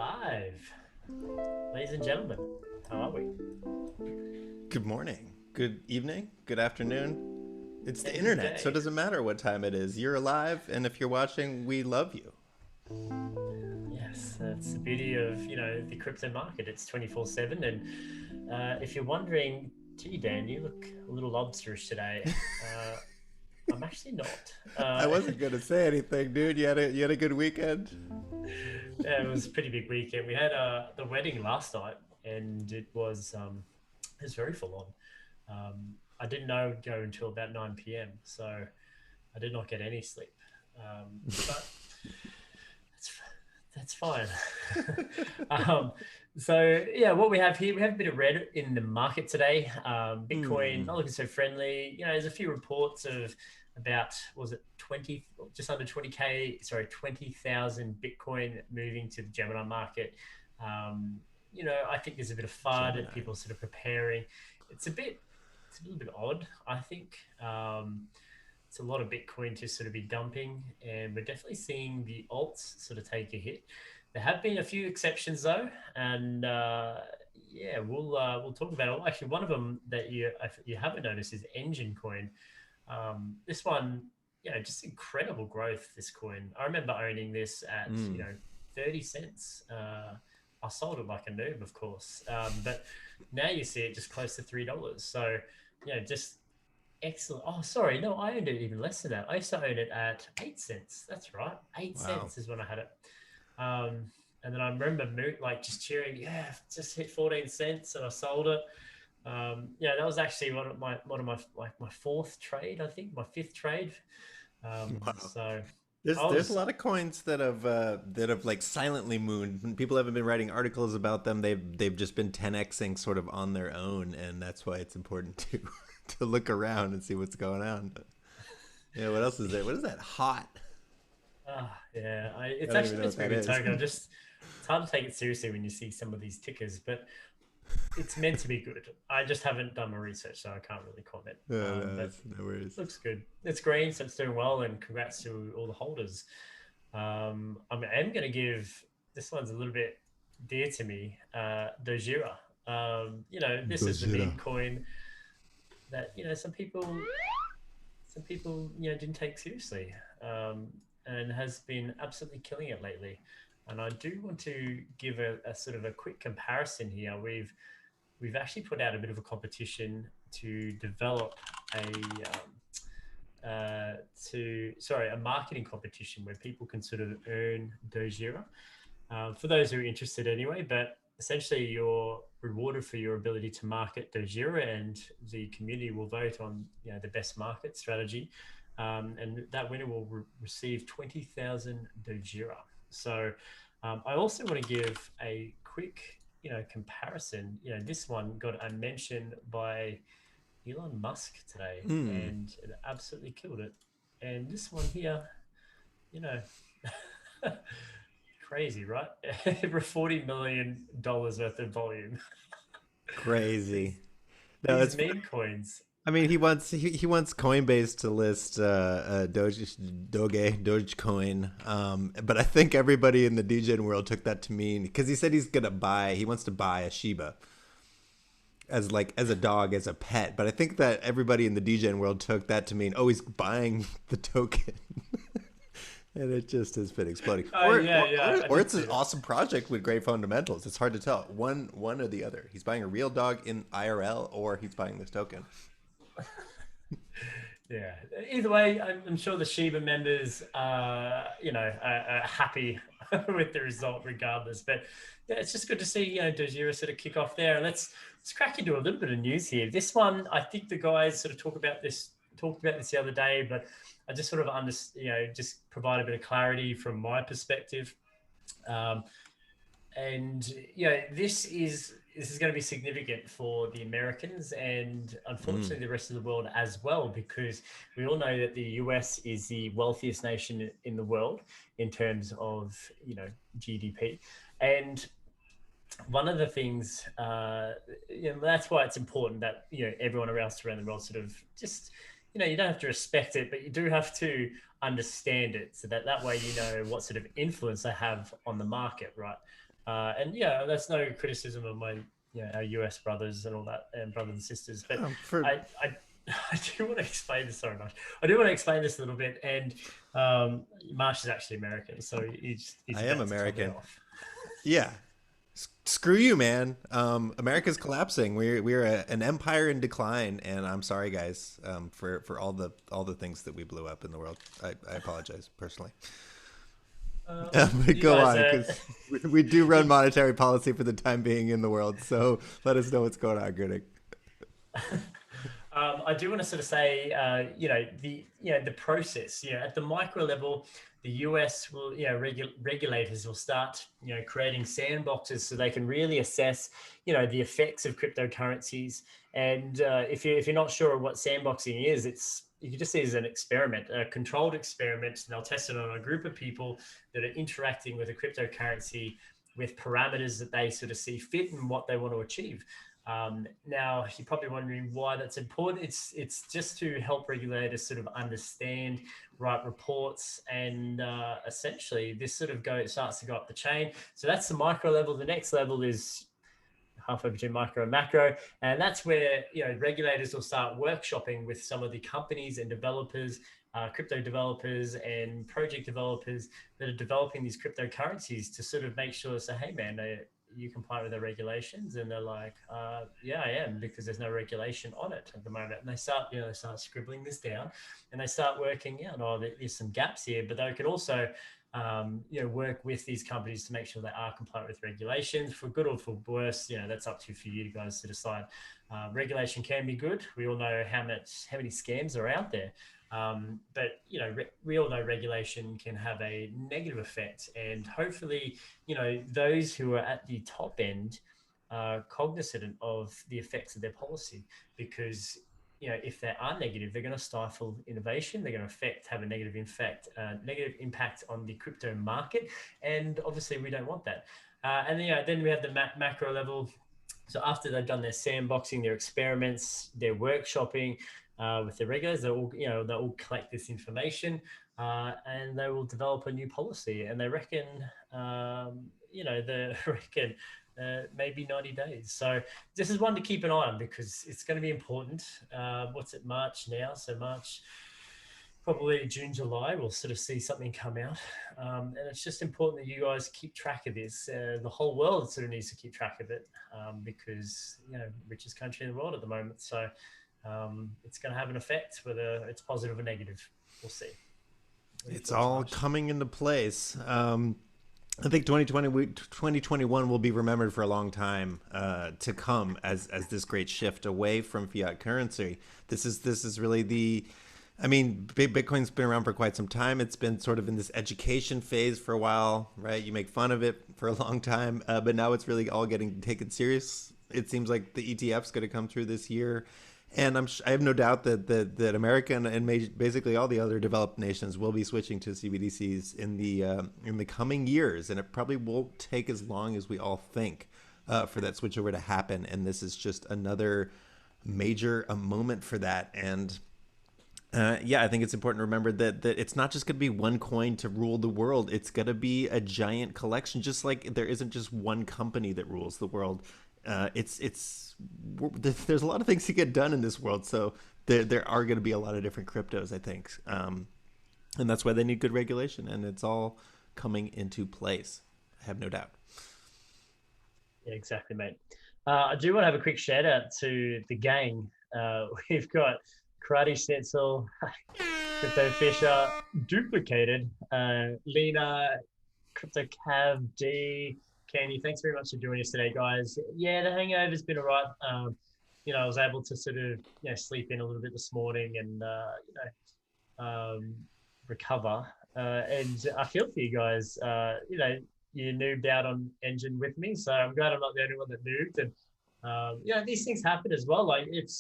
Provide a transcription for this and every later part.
Live. Ladies and gentlemen, how are we? Good morning, good evening, good afternoon. It's the End of the internet, so it day. doesn't matter what time it is. You're alive, and if you're watching, we love you. Yes, that's the beauty of, the crypto market. It's 24/7. And if you're wondering, gee, Dan, you look a little lobsterish today. Uh, I'm actually not. I wasn't gonna say anything, dude. You had a good weekend. Yeah, it was a pretty big weekend. We had the wedding last night, and it was very full on. I didn't know it would go until about 9 p.m., so I did not get any sleep. But that's that's fine. um, so yeah, what we have here, we have a bit of red in the market today. Bitcoin Hmm. not looking so friendly. There's a few reports of about was it 20, just under 20k, sorry, 20,000 Bitcoin moving to the Gemini market. I think there's a bit of FUD and Gemini. people sort of preparing. It's a bit, it's a little bit odd, I think. It's a lot of Bitcoin to sort of be dumping, and we're definitely seeing the alts sort of take a hit. There have been a few exceptions though, and yeah, we'll talk about it. Well, actually, one of them that if you haven't noticed is Engine Coin. This one, just incredible growth. This coin, I remember owning this at Hmm. 30 cents. I sold it like a noob, of course, but now you see it just close to $3. So just excellent. Oh, sorry. No, I owned it even less than that. I used to own it at 8 cents. That's right. Eight Wow. cents is when I had it. Um, and then I remember like just cheering, yeah, just hit 14 cents and I sold it. Yeah, that was actually one of my like my fourth trade, I think, my fifth trade. Wow. So There's I there's a was lot of coins that have like silently mooned. When people haven't been writing articles about them, they've just been 10xing sort of on their own, and that's why it's important to to look around and see what's going on. But, yeah, what else is there? What is that? Hot. yeah, I it's don't even actually know meant what to be a that good is. token. It's hard to take it seriously when you see some of these tickers, but it's meant to be good. I just haven't done my research, so I can't really comment. No, But that's no worries. looks good. It's green, so it's doing well, and congrats to all the holders. I'm going to give this one's a little bit dear to me. Dojira. This is the Gojira. meme coin that some people didn't take seriously, and has been absolutely killing it lately. And I do want to give a sort of a quick comparison here. We've actually put out a bit of a competition to develop a a marketing competition where people can sort of earn Dojira. For those who are interested anyway, but essentially you're rewarded for your ability to market Dojira, and the community will vote on the best market strategy, and that winner will receive 20,000 Dojira. So I also want to give a quick comparison. This one got a mention by Elon Musk today, Hmm. and it absolutely killed it. And this one here, you know, crazy, right? Over $40 million worth of volume. these Crazy. No, these it's meme funny. coins. I mean, he wants Coinbase to list Dogecoin, but I think everybody in the DJing world took that to mean because he said he wants to buy a Shiba as a dog as a pet, but I think that everybody in the DJing world took that to mean he's buying the token. And it just has been exploding. Oh Or, yeah, or, yeah, or, I or did it's an see that. awesome project with great fundamentals. It's hard to tell. One or the other. He's buying a real dog in IRL or he's buying this token. Yeah. Either way, I'm sure the Shiba members, are happy with the result regardless. But yeah, it's just good to see Dojira sort of kick off there. And let's crack into a little bit of news here. This one, I think the guys sort of talked about this the other day, but I just sort of just provide a bit of clarity from my perspective. Um, and this is going to be significant for the Americans and Mm. unfortunately the rest of the world as well, because we all know that the US is the wealthiest nation in the world in terms of GDP, and one of the things that's why it's important that everyone around the world sort of just you don't have to respect it, but you do have to understand it, so that way what sort of influence they have on the market, right? And yeah, that's no criticism of my, our US brothers and all that, and brothers and sisters. But For I I do want to explain this so much. I do want to explain this a little bit. And Marsh is actually American, so he's I am about to tell me American. off. Yeah. Screw you, man. America's collapsing. We're an empire in decline, and I'm sorry, guys, for all the things that we blew up in the world. I apologize personally. But You go guys on, are. because we do run monetary policy for the time being in the world. So let us know what's going on, Grunick. I do want to sort of say, the process, at the micro level, the US will, regulators will start, creating sandboxes so they can really assess, the effects of cryptocurrencies. And if you're not sure what sandboxing is, you can just see it as an experiment, a controlled experiment. And they'll test it on a group of people that are interacting with a cryptocurrency with parameters that they sort of see fit and what they want to achieve. Now, you're probably wondering why that's important. It's just to help regulators sort of understand, write reports, and essentially this sort of starts to go up the chain. So that's the micro level. The next level is halfway between micro and macro, and that's where regulators will start workshopping with some of the companies and developers, crypto developers and project developers that are developing these cryptocurrencies to sort of make sure, say, hey man, you comply with the regulations, and they're like, yeah, I am, because there's no regulation on it at the moment. And they start scribbling this down, and they start working out, oh, there's some gaps here, but they can also work with these companies to make sure they are compliant with regulations, for good or for worse. That's up to for you guys to decide. Regulation can be good. We all know how many scams are out there. But we all know regulation can have a negative effect, and hopefully, those who are at the top end are cognizant of the effects of their policy, because if they are negative, they're going to stifle innovation. They're going to have a negative impact on the crypto market, and obviously we don't want that. And then we have the macro level. So after they've done their sandboxing, their experiments, their workshopping with the regulators, they'll all collect this information, and they will develop a new policy. And they reckon, they reckon maybe 90 days. So this is one to keep an eye on, because it's going to be important. What's it, March now? So March, probably June, July, we'll sort of see something come out. And it's just important that you guys keep track of this. The whole world sort of needs to keep track of it, because, richest country in the world at the moment. So it's going to have an effect, whether it's positive or negative. We'll see. What are your It's thoughts, all Marsh? coming into place. I think 2021 will be remembered for a long time to come as this great shift away from fiat currency. This is really I mean, Bitcoin's been around for quite some time. It's been sort of in this education phase for a while, right? You make fun of it for a long time, but now it's really all getting taken serious. It seems like the ETF's going to come through this year, and I have no doubt that America and basically all the other developed nations will be switching to CBDCs in the coming years, and it probably won't take as long as we all think for that switchover to happen. And this is just another major moment for that. And yeah, I think it's important to remember that it's not just going to be one coin to rule the world. It's going to be a giant collection, just like there isn't just one company that rules the world. There's a lot of things to get done in this world, so there are going to be a lot of different cryptos, I think, and that's why they need good regulation, and it's all coming into place. I have no doubt. Yeah, exactly, mate. I do want to have a quick shout out to the gang. We've got Karate Schnitzel, Crypto Fisher, Duplicated, Lena, Crypto Cav, D, Candy. Thanks very much for joining us today, guys. Yeah, the hangover's been all right. I was able to sort of sleep in a little bit this morning, and recover. And I feel for you guys. You noobed out on Engine with me, so I'm glad I'm not the only one that noobed. And these things happen as well. Like it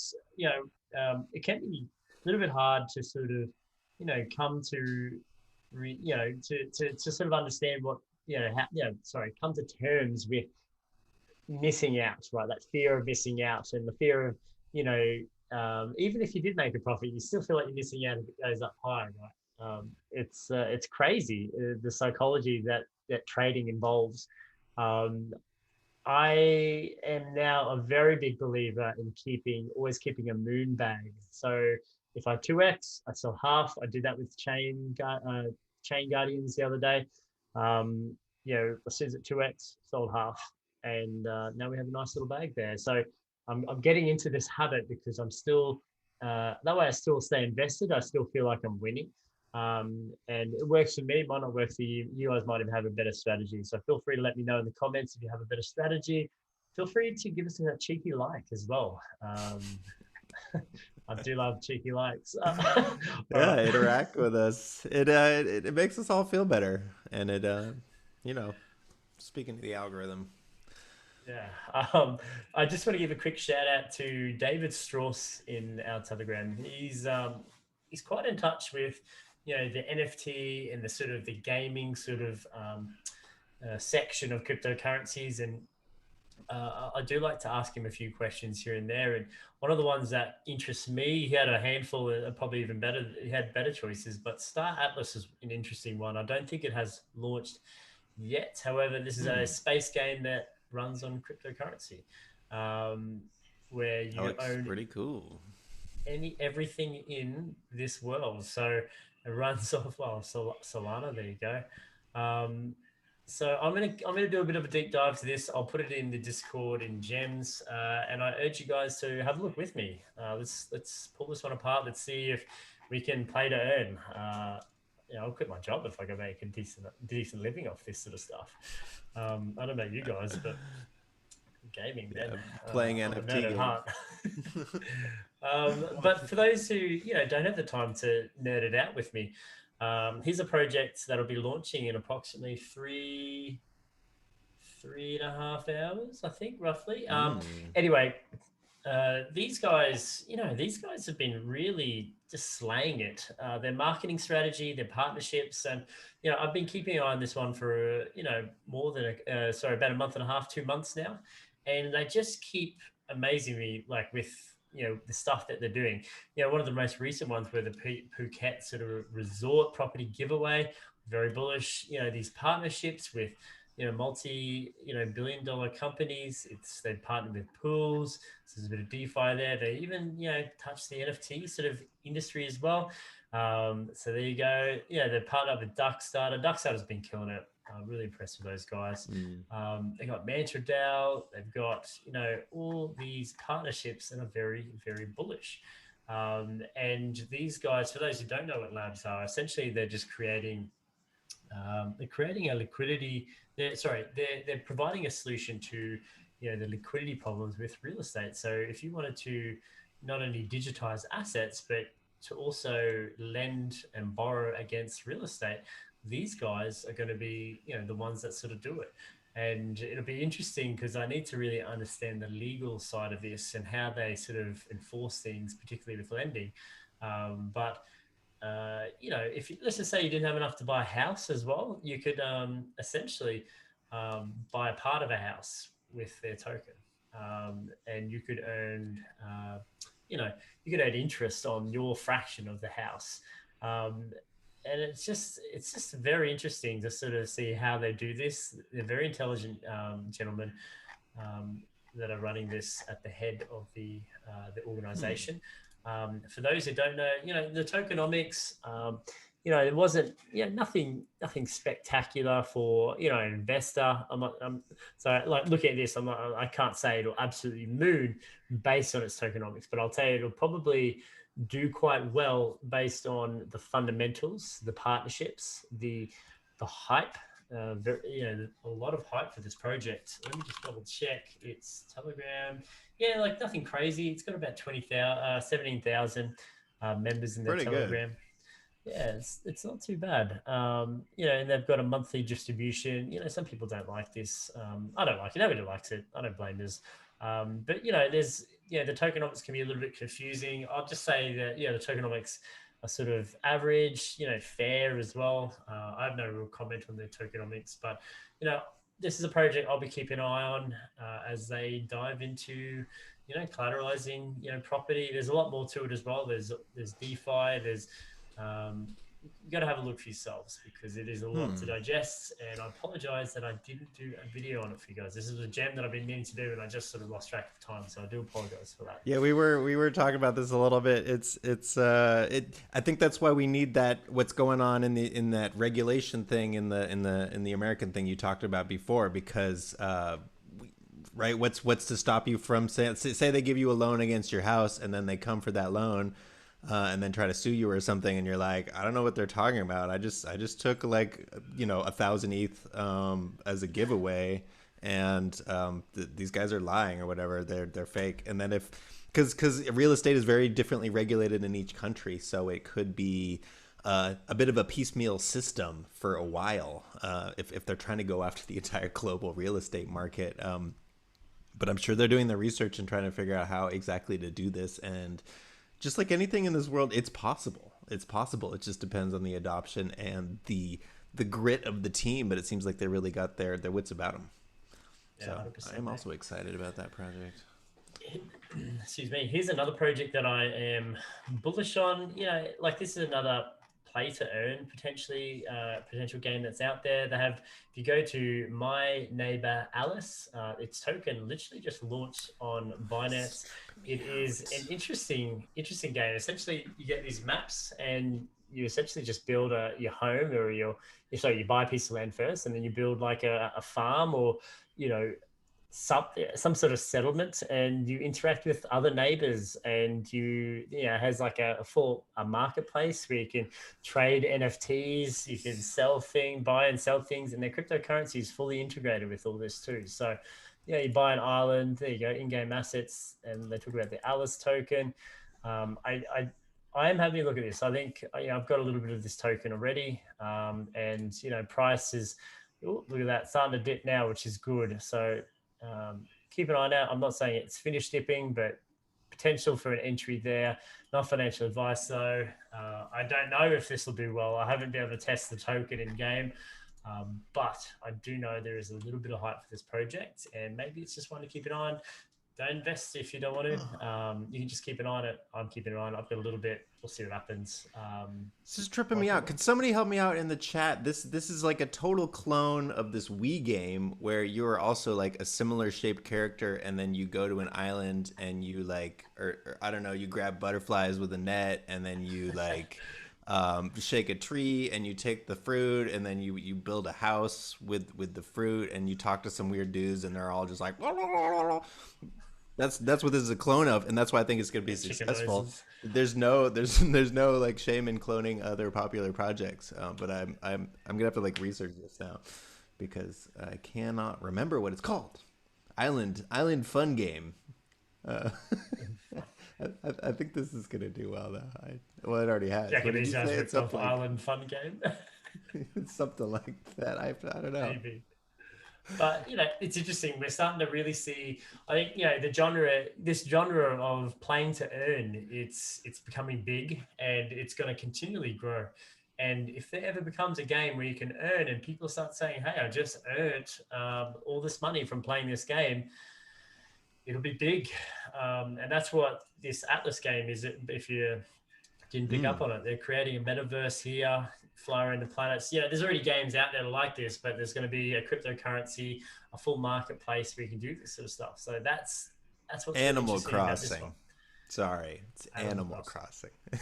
can be a little bit hard to sort of come to to sort of understand what come to terms with missing out, right? That fear of missing out, and the fear of, even if you did make a profit, you still feel like you're missing out if it goes up high, right? It's crazy, the psychology that trading involves. Um, I am now a very big believer in always keeping a moon bag. So if I 2x, I sell half. I did that with Chain Guardians the other day. Um, as soon as it 2x, sold half, and now we have a nice little bag there. So I'm getting into this habit because I'm still that way I still stay invested. I still feel like I'm winning. And it works for me, might not work for you. You guys might even have a better strategy. So feel free to let me know in the comments if you have a better strategy. Feel free to give us a cheeky like as well. I do love cheeky likes. All Yeah, right. interact with us. It makes us all feel better, and you know, speaking to the algorithm. Yeah. I just want to give a quick shout out to David Strauss in our Telegram. He's quite in touch with the NFT and the sort of the gaming sort of section of cryptocurrencies, and I do like to ask him a few questions here and there. And one of the ones that interests me, he had a handful, probably even better. He had better choices, but Star Atlas is an interesting one. I don't think it has launched yet. However, this is a Hmm. space game that runs on cryptocurrency, um, where That you looks own pretty cool. everything in this world. So it runs off Solana. There you go. So I'm gonna do a bit of a deep dive to this. I'll put it in the Discord in Gems, and I urge you guys to have a look with me. Let's pull this one apart. Let's see if we can play to earn. I'll quit my job if I can make a decent living off this sort of stuff. I don't know you guys, but gaming then. Yeah, playing I'm a nerd NFT at games. heart. But for those who don't have the time to nerd it out with me, here's a project that'll be launching in approximately three and a half hours, I think, roughly. Mm. Anyway, these guys have been really just slaying it. Their marketing strategy, their partnerships, and I've been keeping an eye on this one for more than about a month and a half, 2 months now, and they just keep amazing me, like with the stuff that they're doing. One of the most recent ones were the Phuket sort of resort property giveaway. Very bullish. These partnerships with multi billion-dollar companies. They've partnered with pools. So there's a bit of DeFi there. They even touch the NFT sort of industry as well. So there you go. They're partnered up with Duckstarter. Duckstarter's been killing it. I'm really impressed with those guys. Mm. They got Mantra DAO. They've got all these partnerships and are very very bullish. And these guys, for those who don't know what labs are, essentially they're creating a liquidity. They're providing a solution to the liquidity problems with real estate. So if you wanted to not only digitize assets but to also lend and borrow against real estate, these guys are going to be the ones that sort of do it. And it'll be interesting because I need to really understand the legal side of this and how they sort of enforce things, particularly with lending. But if let's just say you didn't have enough to buy a house as well, you could essentially buy a part of a house with their token, and you could earn, you know, you could earn interest on your fraction of the house. Um, and it's just very interesting to sort of see how they do this. They're very intelligent gentlemen um, that are running this at the head of the Hmm. organization. For those who don't know, the tokenomics. It wasn't, nothing spectacular for an investor. I'm not, so like look at this. I can't say it'll absolutely moon based on its tokenomics, but I'll tell you it'll probably do quite well based on the fundamentals, the partnerships, the hype, a lot of hype for this project. Let me just double check. It's Telegram. Yeah, like nothing crazy. It's got about 20,000, 17,000 members in their Pretty good. Telegram. Yeah, it's not too bad. And they've got a monthly distribution. Some people don't like this. I don't like it. Nobody likes it. I don't blame this. But there's the tokenomics can be a little bit confusing. I'll just say that the tokenomics are sort of average, fair as well. I have no real comment on the tokenomics, but you know this is a project I'll be keeping an eye on as they dive into collateralizing property. There's a lot more to it as well. There's DeFi. There's you got to have a look for yourselves because it is a lot to Hmm. digest. And I apologize that I didn't do a video on it for you guys. This is a gem that I've been meaning to do, and I just sort of lost track of time. So I do apologize for that. Yeah, we were talking about this a little bit. It I think that's why we need that what's going on in that regulation thing in the American thing you talked about before because right what's to stop you from say they give you a loan against your house and then they come for that loan and then try to sue you or something and you're like I don't know what they're talking about. I just took like 1,000 ETH as a giveaway and these guys are lying or whatever. They're fake. And then if because real estate is very differently regulated in each country, so it could be a bit of a piecemeal system for a while if they're trying to go after the entire global real estate market. But I'm sure they're doing the research and trying to figure out how exactly to do this. And just like anything in this world, it's possible. It's possible. It just depends on the adoption and the grit of the team. But it seems like they really got their wits about them. Yeah, So 100%, I'm mate. also excited about that project. Excuse me. Here's another project that I am bullish on. Like this is another play to earn potentially potential game that's out there. They have, if you go to my neighbor Alice, its token literally just launched on Binance. Scoping me It is an out. interesting game. Essentially, you get these maps and you essentially just build your home or sorry, you buy a piece of land first and then you build like a farm or you know some sort of settlement and you interact with other neighbors and has like a full a marketplace where you can trade NFTs, you can buy and sell things, and their cryptocurrency is fully integrated with all this too. So you buy an island, there you go, in-game assets. And they talk about the Alice token. I am having a look at this. I think I've got a little bit of this token already, and price is, oh, look at that, starting to dip now, which is good. So keep an eye out. I'm not saying it's finished dipping, but potential for an entry there. Not financial advice though. I don't know if this will do well. I haven't been able to test the token in game, but I do know there is a little bit of hype for this project, and maybe it's just one to keep an eye on. Don't invest if you don't want to. You can just keep an eye on it. I'm keeping an eye on it. I've got a little bit. We'll see what happens. This is tripping me out. Ultimately, Could somebody help me out in the chat? This is like a total clone of this Wii game where you are also like a similar shaped character, and then you go to an island and you like, or I don't know, you grab butterflies with a net, and then you like shake a tree, and you take the fruit, and then you build a house with the fruit, and you talk to some weird dudes, and they're all just like. That's what this is a clone of, and that's why I think it's going to be yeah, chicken successful. noises. There's no like shame in cloning other popular projects, but I'm gonna have to like research this now because I cannot remember what it's called. Island Fun Game. Uh, I think this is gonna do well though. Well, it already has. What Reckon did these you guys say? It's ripped off something like Island Fun Game. it's something like that. I don't know. Maybe. But it's interesting. We're starting to really see. I think this genre of playing to earn, it's becoming big, and it's going to continually grow. And if there ever becomes a game where you can earn, and people start saying, "Hey, I just earned all this money from playing this game," it'll be big. And that's what this Atlas game is. If you didn't pick up Mm. on it. They're creating a metaverse here, fly around the planets. There's already games out there like this, but there's going to be a cryptocurrency, a full marketplace where you can do this sort of stuff. So that's what's really Animal interesting about this one. Crossing. Sorry, it's Animal Animal Crossing. Crossing.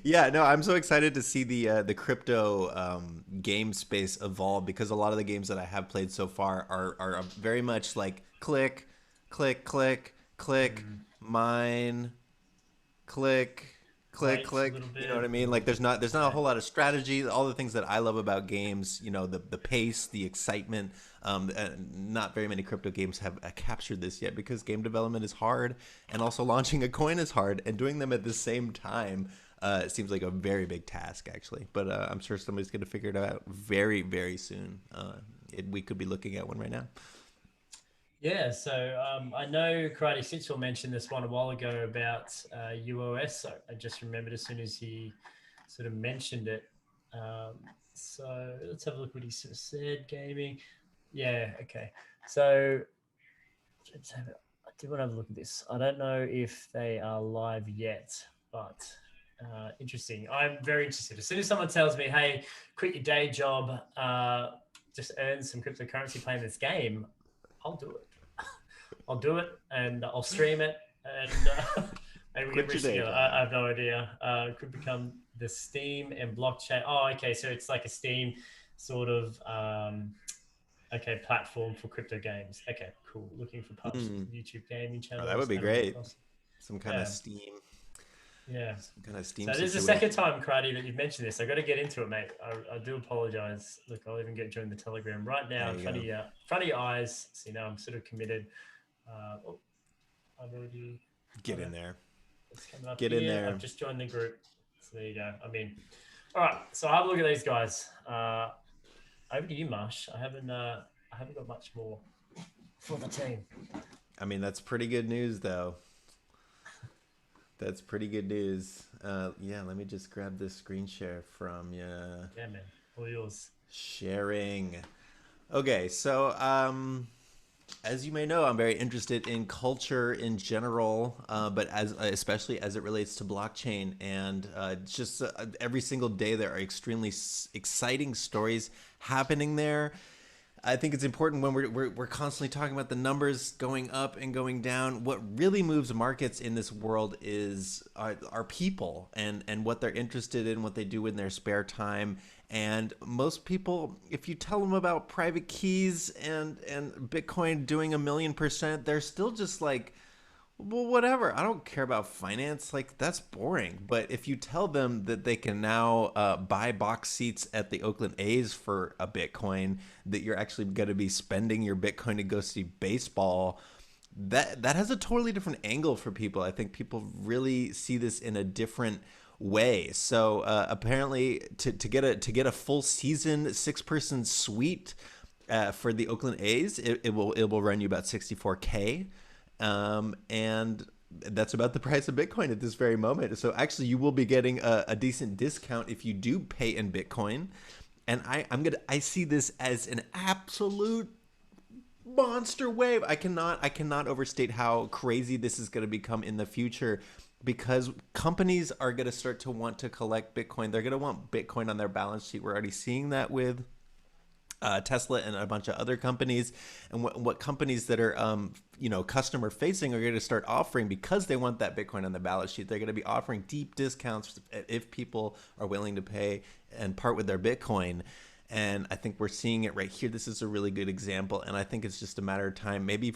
Yeah, no, I'm so excited to see the crypto game space evolve because a lot of the games that I have played so far are very much like click, click, click, click, Mm, mine, click, click, wait a click. little You know what I bit. mean? Like there's not a Yeah. whole lot of strategy. All the things that I love about games, the pace, the excitement. Not very many crypto games have captured this yet because game development is hard, and also launching a coin is hard, and doing them at the same time. It seems like a very big task, actually, but I'm sure somebody's going to figure it out very, very soon. We could be looking at one right now. Yeah, so I know Karate Sitchell mentioned this one a while ago about UOS. So I just remembered as soon as he sort of mentioned it. So let's have a look what he sort of said. Gaming. Yeah, okay. So let's have I do want to have a look at this. I don't know if they are live yet, but Interesting. I'm very interested. As soon as someone tells me, "Hey, quit your day job, just earn some cryptocurrency playing this game," I'll do it. I'll do it, and I'll stream it, and maybe we get Quit your rich day together. job. I have no idea. It could become the Steam and blockchain. Oh, okay. So it's like a Steam sort of okay platform for crypto games. Okay, cool. Looking for publishers, Mm. YouTube gaming Oh, that would channels. be That'll be great. awesome. Some kind of Yeah, Steam, yeah. some kind of Steam So this is the second situation. time, Karate, that you've mentioned this. I got to get into it, mate. I do apologize. Look, I'll even get join the Telegram right now There in you go. front of your eyes. So you know I'm sort of committed. Oh, I've already. Get Okay, in there. it's coming up Get in here. there. I've just joined the group. So there you go. I mean, all right. So have a look at these guys. Over to you, Marsh. I haven't got much more for the team. I mean, that's pretty good news, though. That's pretty good news. Yeah, let me just grab this screen share from you. Yeah, man. All yours. Sharing. Okay, so as you may know, I'm very interested in culture in general, but as especially as it relates to blockchain, and just every single day there are extremely exciting stories happening there. I think it's important when we're constantly talking about the numbers going up and going down. What really moves markets in this world is our people and what they're interested in, what they do in their spare time. And most people, if you tell them about private keys and Bitcoin doing 1,000,000%, they're still just like, well, whatever. I don't care about finance. Like, that's boring. But if you tell them that they can now buy box seats at the Oakland A's for a Bitcoin, that you're actually going to be spending your Bitcoin to go see baseball, that has a totally different angle for people. I think people really see this in a different way. So apparently, to get a full season 6-person suite for the Oakland A's, it will run you about 64K, and that's about the price of Bitcoin at this very moment. So actually, you will be getting a decent discount if you do pay in Bitcoin. And I see this as an absolute monster wave. I cannot overstate how crazy this is going to become in the future, because companies are going to start to want to collect Bitcoin. They're going to want Bitcoin on their balance sheet. We're already seeing that with Tesla and a bunch of other companies, and what companies that are customer facing are going to start offering, because they want that Bitcoin on the balance sheet. They're going to be offering deep discounts if people are willing to pay and part with their Bitcoin. And I think we're seeing it right here. This is a really good example, and I think it's just a matter of time, maybe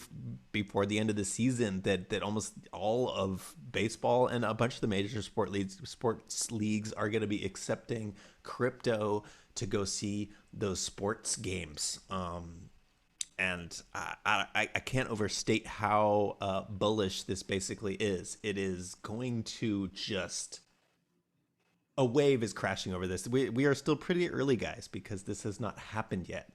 before the end of the season, that almost all of baseball and a bunch of the major sports leagues are going to be accepting crypto to go see those sports games. And I can't overstate how bullish this basically is. It is going to just, a wave is crashing over this. We are still pretty early, guys, because this has not happened yet.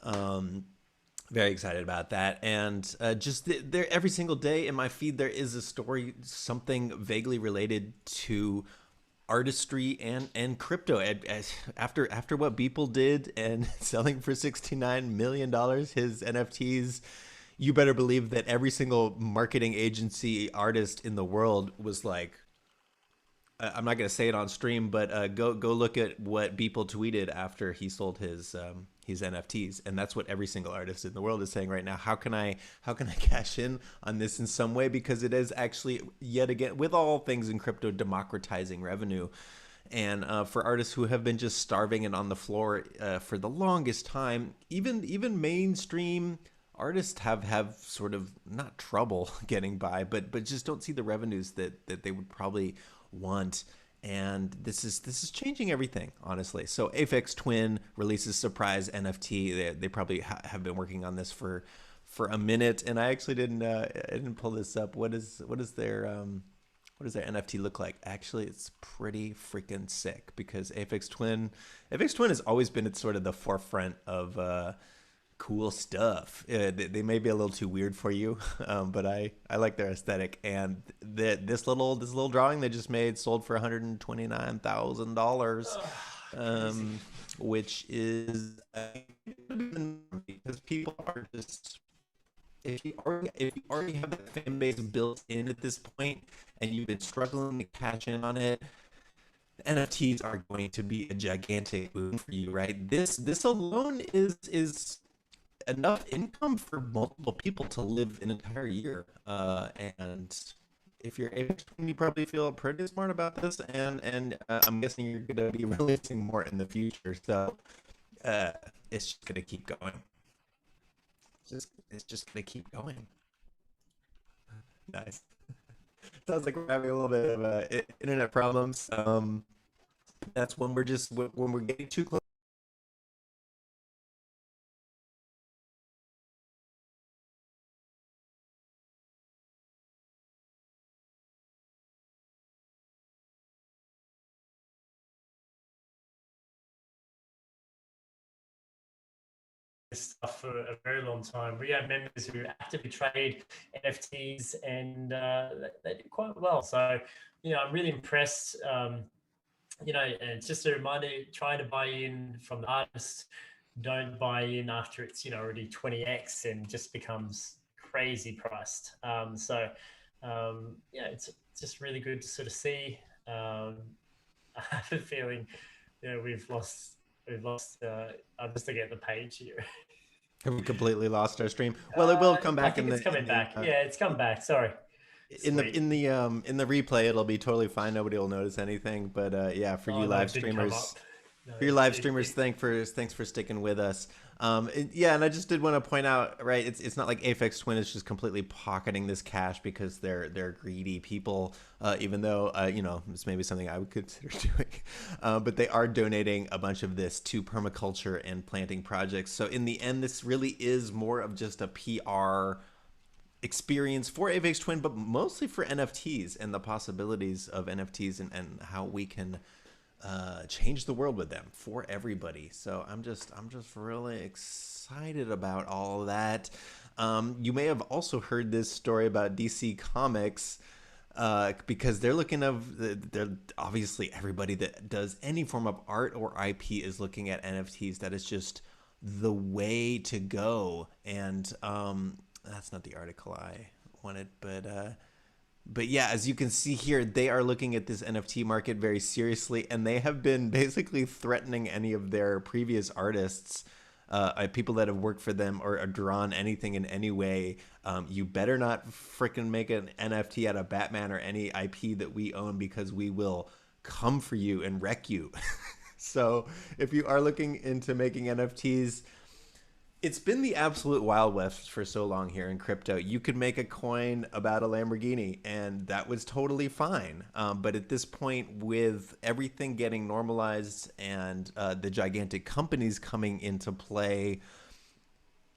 Very excited about that. And just there, every single day in my feed, there is a story, something vaguely related to artistry and crypto. After what Beeple did and selling for $69 million his NFTs, you better believe that every single marketing agency artist in the world was like, I'm not going to say it on stream, but go look at what Beeple tweeted after he sold his NFTs, and that's what every single artist in the world is saying right now. How can I cash in on this in some way, because it is actually, yet again, with all things in crypto, democratizing revenue. And for artists who have been just starving and on the floor for the longest time, even mainstream artists have sort of, not trouble getting by, but just don't see the revenues that they would probably want. And this is changing everything, honestly. So Aphex Twin releases surprise NFT. They probably have been working on this for a minute, and I actually didn't pull this up. What does their NFT look like? Actually, it's pretty freaking sick, because Aphex Twin has always been at sort of the forefront of cool stuff. They may be a little too weird for you, but I like their aesthetic. And this little drawing they just made sold for $129,000, Crazy. which is because people are just, if you already have that fan base built in at this point, and you've been struggling to cash in on it, NFTs are going to be a gigantic boon for you, right? This alone is enough income for multiple people to live an entire year. And if you're able to, you probably feel pretty smart about this, and I'm guessing you're going to be releasing more in the future. So uh, it's just going to keep going. It's just going to keep going. Nice. Sounds like we're having a little bit of internet problems. That's when we're getting too close. Stuff for a very long time. We have members who actively trade NFTs, and they do quite well. So, I'm really impressed. And it's just a reminder: trying to buy in from the artist. Don't buy in after it's already 20x and just becomes crazy priced. Yeah, it's just really good to sort of see. I have a feeling, we've lost. I'm just looking at the page here. Have we completely lost our stream? Well, it will come I back think it's coming back. Yeah, it's come back. Sorry. in the Sweet. in the replay. It'll be totally fine. Nobody will notice anything. But yeah, Oh no, it didn't come up. No, for you live streamers, thanks for sticking with us. Yeah, and I just did want to point out, right? It's not like Aphex Twin is just completely pocketing this cash because they're greedy people. Even though it's maybe something I would consider doing, but they are donating a bunch of this to permaculture and planting projects. So in the end, this really is more of just a PR experience for Aphex Twin, but mostly for NFTs and the possibilities of NFTs and how we can change the world with them for everybody. So I'm just really excited about all of that. You may have also heard this story about DC Comics. Because they're obviously everybody that does any form of art or IP is looking at NFTs. That is just the way to go. And that's not the article I wanted, but yeah, as you can see here, they are looking at this NFT market very seriously, and they have been basically threatening any of their previous artists, people that have worked for them or drawn anything in any way. You better not freaking make an NFT out of Batman or any IP that we own because we will come for you and wreck you. So if you are looking into making NFTs, it's been the absolute wild west for so long here in crypto. You could make a coin about a Lamborghini, and that was totally fine. But at this point, with everything getting normalized and the gigantic companies coming into play,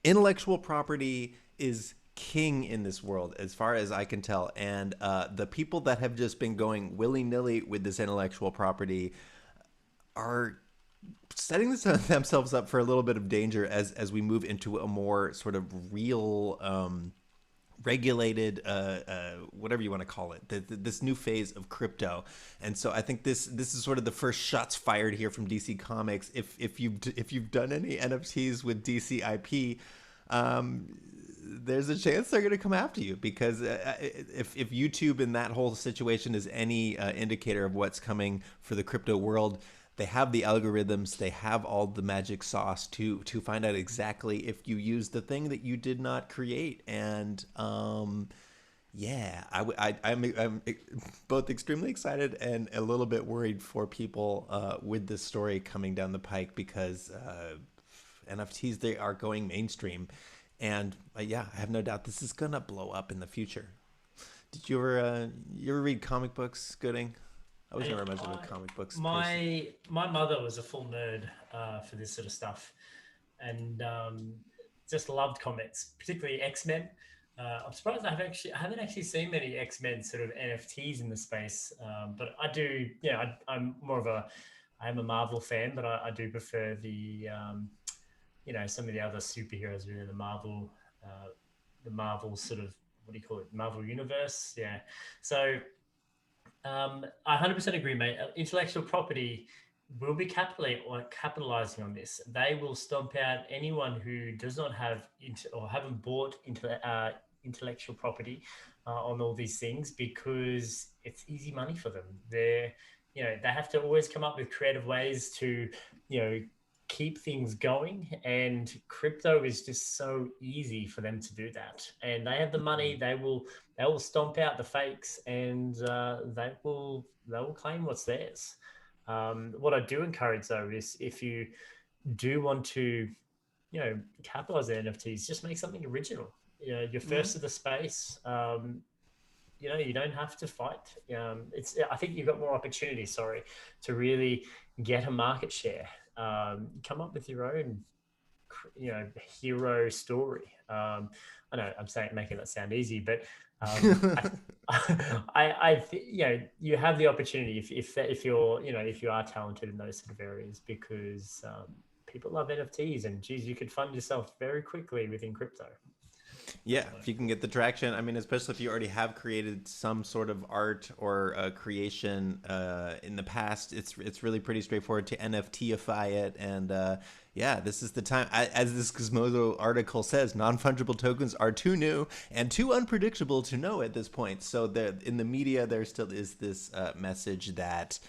intellectual property is king in this world, as far as I can tell. And the people that have just been going willy nilly with this intellectual property are setting themselves up for a little bit of danger as we move into a more sort of real regulated whatever you want to call it, this new phase of crypto. And so I think this is sort of the first shots fired here from DC Comics. If you've done any NFTs with DC IP, there's a chance they're going to come after you, because if YouTube in that whole situation is any indicator of what's coming for the crypto world, they have the algorithms, they have all the magic sauce to find out exactly if you use the thing that you did not create. And yeah, I'm both extremely excited and a little bit worried for people with this story coming down the pike, because NFTs, they are going mainstream, and yeah, I have no doubt this is gonna blow up in the future. Did you ever read comic books, Gooding? I was I, never much of a I, comic books person. my mother was a full nerd for this sort of stuff, and just loved comics, particularly X Men. I'm surprised I haven't actually seen many X Men sort of NFTs in the space, but I do. Yeah, I'm more of a I am a Marvel fan, but I do prefer some of the other superheroes within the Marvel sort of, what do you call it, Marvel universe. Yeah, so I 100% agree, mate. Intellectual property will be capitalizing on this. They will stomp out anyone who does not have or haven't bought intellectual property on all these things, because it's easy money for them. they have to always come up with creative ways to, you know, keep things going. And crypto is just so easy for them to do that. And they have the money. They will stomp out the fakes, and they will claim what's theirs. What I do encourage though is, if you do want to, capitalize on NFTs, just make something original. You're Mm-hmm. first to the space. You don't have to fight. I think you've got more opportunity, sorry, to really get a market share. Come up with your own, hero story. I know I'm saying, making that sound easy, but I, you have the opportunity, if you're, if you are talented in those sort of areas, because people love NFTs, and geez, you could fund yourself very quickly within crypto. Yeah, So, if you can get the traction, I mean, especially if you already have created some sort of art or creation in the past, it's really pretty straightforward to NFTify it. And yeah, this is the time. As this Gizmodo article says, non-fungible tokens are too new and too unpredictable to know at this point. So there, in the media, there still is this message that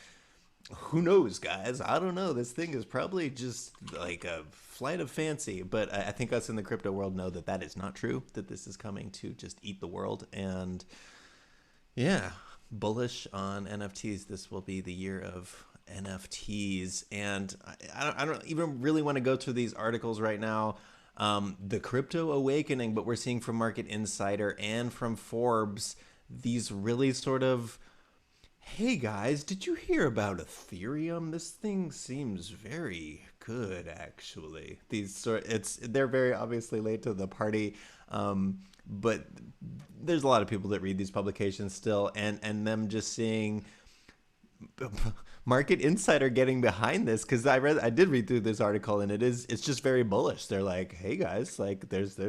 who knows, guys? I don't know. This thing is probably just like a flight of fancy, but I think us in the crypto world know that that is not true. That this is coming to just eat the world, and yeah, bullish on NFTs. This will be the year of NFTs, and I don't even really want to go through these articles right now. The crypto awakening, but we're seeing from Market Insider and from Forbes these really sort of, hey guys, did you hear about Ethereum? This thing seems very good, actually. They're very obviously late to the party, but there's a lot of people that read these publications still, and them just seeing Market Insider getting behind this, because I did read through this article, and it's just very bullish. They're like, hey guys, like there's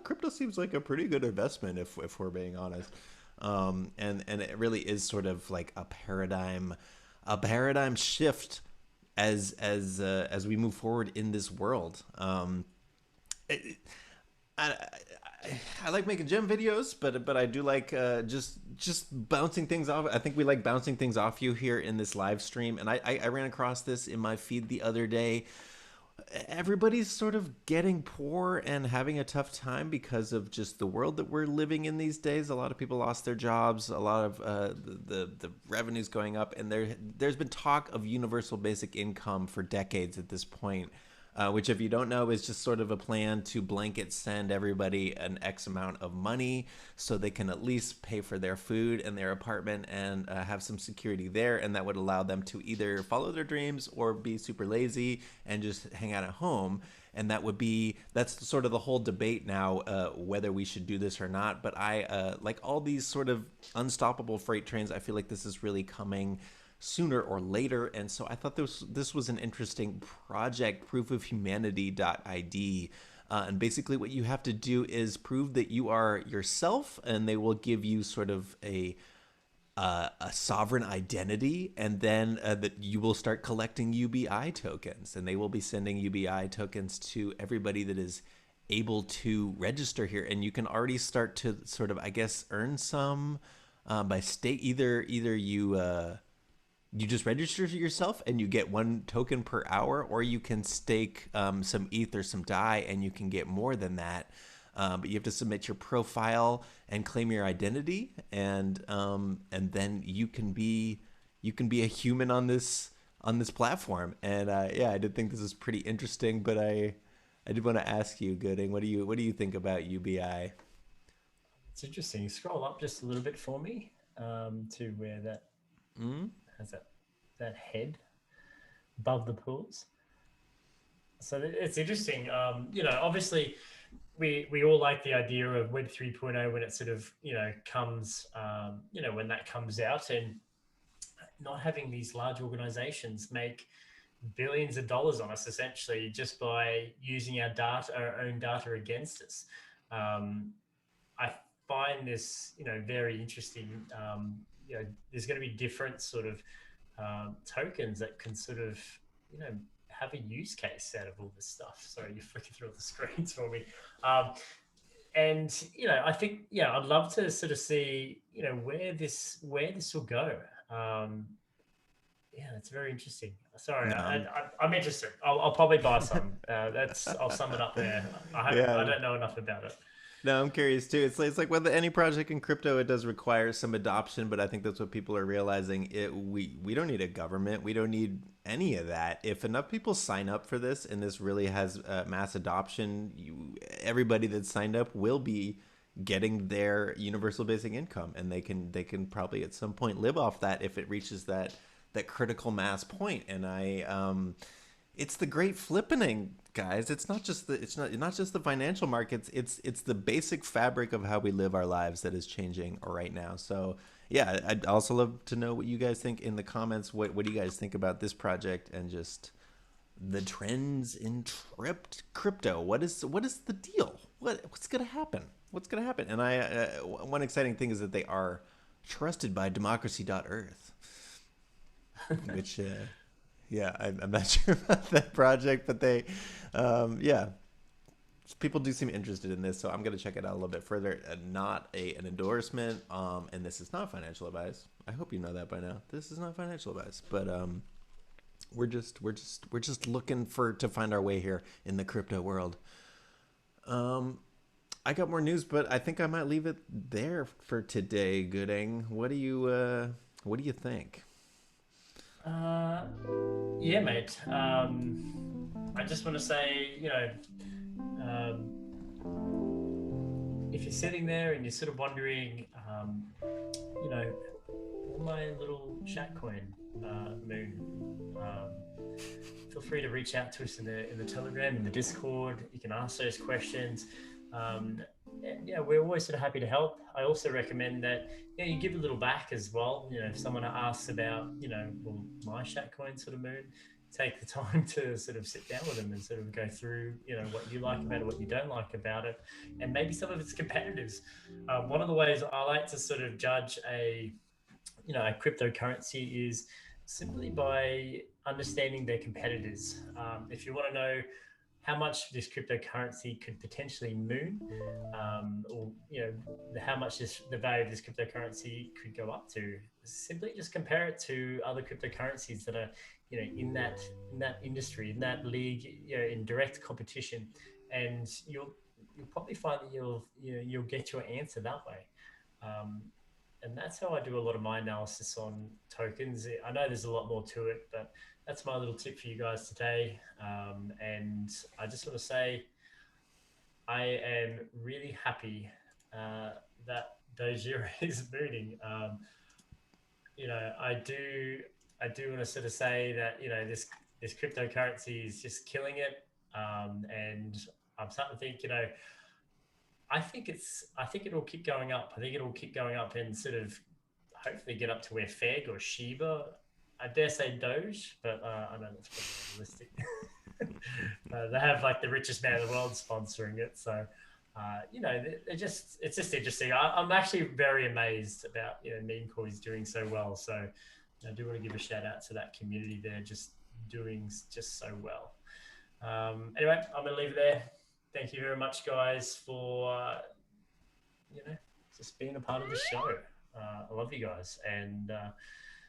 crypto seems like a pretty good investment if we're being honest. And it really is sort of like a paradigm shift as we move forward in this world. It, I, I like making gem videos, but I do like just bouncing things off. I think we like bouncing things off you here in this live stream, and I ran across this in my feed the other day. Everybody's sort of getting poor and having a tough time because of just the world that we're living in these days. A lot of people lost their jobs. A lot of the revenues going up, and there's been talk of universal basic income for decades at this point. Which, if you don't know, is just sort of a plan to blanket send everybody an X amount of money so they can at least pay for their food and their apartment and have some security there. And that would allow them to either follow their dreams or be super lazy and just hang out at home. And that's sort of the whole debate now, whether we should do this or not. But like all these sort of unstoppable freight trains, I feel like this is really coming sooner or later. And so I thought this was an interesting project, proofofhumanity.id. And basically what you have to do is prove that you are yourself, and they will give you sort of a sovereign identity, and then that you will start collecting UBI tokens, and they will be sending UBI tokens to everybody that is able to register here. And you can already start to sort of, I guess, earn some by state. Either you just register yourself and you get 1 token per hour, or you can stake some ETH or some DAI and you can get more than that. But you have to submit your profile and claim your identity, and then you can be a human on this platform. And yeah, I did think this was pretty interesting. But I did want to ask you, Gooding, what do you think about UBI? it's interesting. Scroll up just a little bit for me, to where that Mm? has that head above the pools. So it's interesting. Obviously, we all like the idea of Web 3.0 when it sort of, comes, when that comes out, and not having these large organizations make billions of dollars on us, essentially, just by using our own data against us. Um, I find this, very interesting. There's going to be different sort of tokens that can sort of, you know, have a use case out of all this stuff. Sorry, you're flicking through all the screens for me. Um, and I think, I'd love to sort of see, where this will go. Um, Yeah, that's very interesting. Sorry, No, I'm interested. I'll probably buy some. I'll sum it up there. I yeah. don't know enough about it. No, I'm curious too. It's like with any project in crypto, it does require some adoption, but I think that's what people are realizing. We don't need a government. We don't need any of that. If enough people sign up for this and this really has mass adoption, everybody that's signed up will be getting their universal basic income, and they can probably at some point live off that if it reaches that critical mass point. And it's the great flippening, guys. It's not just the financial markets. It's the basic fabric of how we live our lives that is changing right now. So yeah, I'd also love to know what you guys think in the comments. What do you guys think about this project and just the trends in crypto? What is the deal? What's gonna happen? What's gonna happen? And one exciting thing is that they are trusted by democracy.earth, which yeah, I'm not sure about that project, but yeah, people do seem interested in this, so I'm gonna check it out a little bit further. Not an endorsement, and this is not financial advice. I hope you know that by now. This is not financial advice, but we're just looking to find our way here in the crypto world. Um, I got more news, but I think I might leave it there for today. Gooding, what do you think? Uh, yeah, mate. I just want to say, if you're sitting there and you're sort of wondering, you know, will my little chat coin moon? Feel free to reach out to us in the Telegram, in the Discord. You can ask those questions. Um, and yeah, we're always sort of happy to help. I also recommend that you give a little back as well. If someone asks about will my chat coin sort of moon, take the time to sort of sit down with them and sort of go through what you like about it, what you don't like about it, and maybe some of its competitors. One of the ways I like to sort of judge a cryptocurrency is simply by understanding their competitors. If you want to know how much this cryptocurrency could potentially moon, or how much the value of this cryptocurrency could go up to, simply just compare it to other cryptocurrencies that are in that industry, in that league, in direct competition, and you'll probably find that you'll get your answer that way. Um, and that's how I do a lot of my analysis on tokens. I know there's a lot more to it, but that's my little tip for you guys today. And I just want to say I am really happy uh, that Dojira is mooning. I do want to sort of say that this cryptocurrency is just killing it, and I'm starting to think I think it'll keep going up. I think it'll keep going up and sort of hopefully get up to where Feg or Shiba. I dare say Doge, but I know that's probably unrealistic. They have like the richest man in the world sponsoring it, so they're just it's just interesting. I'm actually very amazed about meme coins doing so well. So I do want to give a shout out to that community there, just doing just so well. Anyway, I'm gonna leave it there. Thank you very much, guys, for you know just being a part of the show. I love you guys, and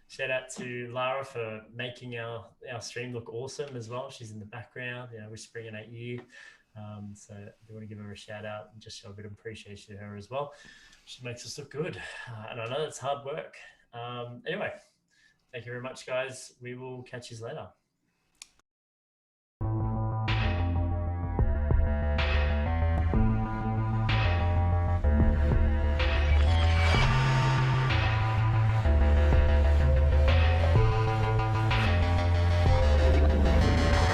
shout out to Lara for making our stream look awesome as well. She's in the background, whispering in our ear. So I do want to give her a shout out and just show a bit of appreciation to her as well. She makes us look good, and I know that's hard work. Anyway, thank you very much, guys. We will catch you later.